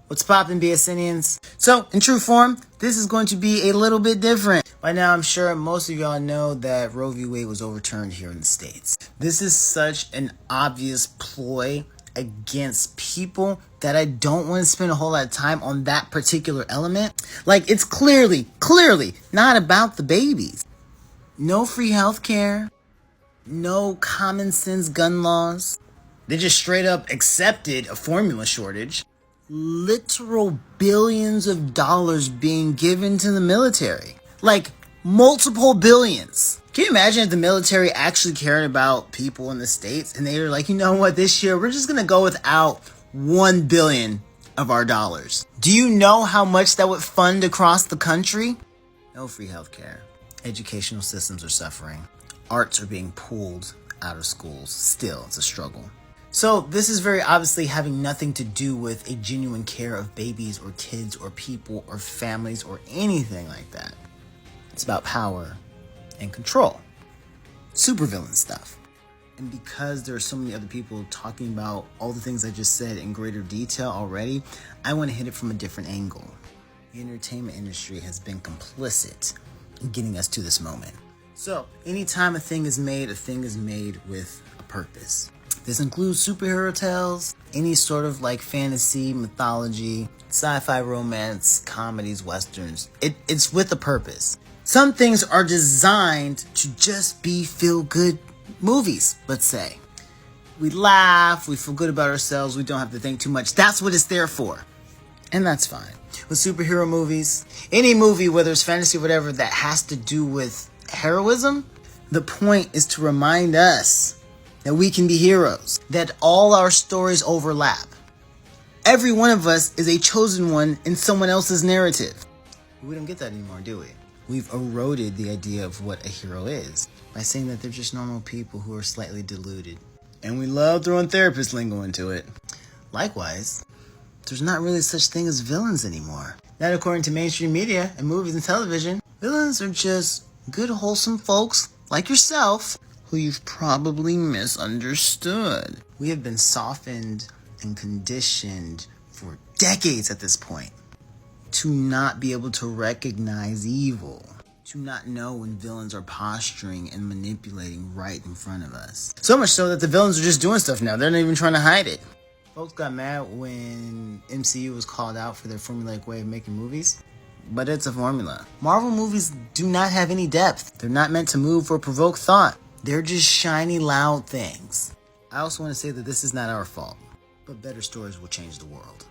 What's poppin', BSinians? So, in true form, this is going to be a little bit different. By now, I'm sure most of y'all know that Roe v. Wade was overturned here in the States. This is such an obvious ploy against people that I don't want to spend a whole lot of time on that particular element. Like, it's clearly not about the babies. No free healthcare, no common sense gun laws. They just straight up accepted a formula shortage. Literal billions of dollars being given to the military. Like, multiple billions. Can you imagine if the military actually cared about people in the States and they were like, you know what, this year we're just gonna go without $1 billion of our dollars. Do you know how much that would fund across the country? No free healthcare. Educational systems are suffering. Arts are being pulled out of schools. Still, it's a struggle. So this is very obviously having nothing to do with a genuine care of babies or kids or people or families or anything like that. It's about power and control. Supervillain stuff. And because there are so many other people talking about all the things I just said in greater detail already, I want to hit it from a different angle. The entertainment industry has been complicit in getting us to this moment. So anytime a thing is made with a purpose. This includes superhero tales, any sort of like fantasy, mythology, sci-fi romance, comedies, westerns. It's with a purpose. Some things are designed to just be feel-good movies, let's say. We laugh, we feel good about ourselves, we don't have to think too much. That's what it's there for. And that's fine. With superhero movies, any movie, whether it's fantasy or whatever, that has to do with heroism, the point is to remind us that we can be heroes, that all our stories overlap. Every one of us is a chosen one in someone else's narrative. We don't get that anymore, do we? We've eroded the idea of what a hero is by saying that they're just normal people who are slightly deluded. And we love throwing therapist lingo into it. Likewise, there's not really such thing as villains anymore. Not according to mainstream media and movies and television. Villains are just good, wholesome folks like yourself who you've probably misunderstood. We have been softened and conditioned for decades at this point to not be able to recognize evil, to not know when villains are posturing and manipulating right in front of us. So much so that the villains are just doing stuff now. They're not even trying to hide it. Folks got mad when MCU was called out for their formulaic way of making movies. But it's a formula. Marvel movies do not have any depth. They're not meant to move or provoke thought. They're just shiny, loud things. I also want to say that this is not our fault, but better stories will change the world.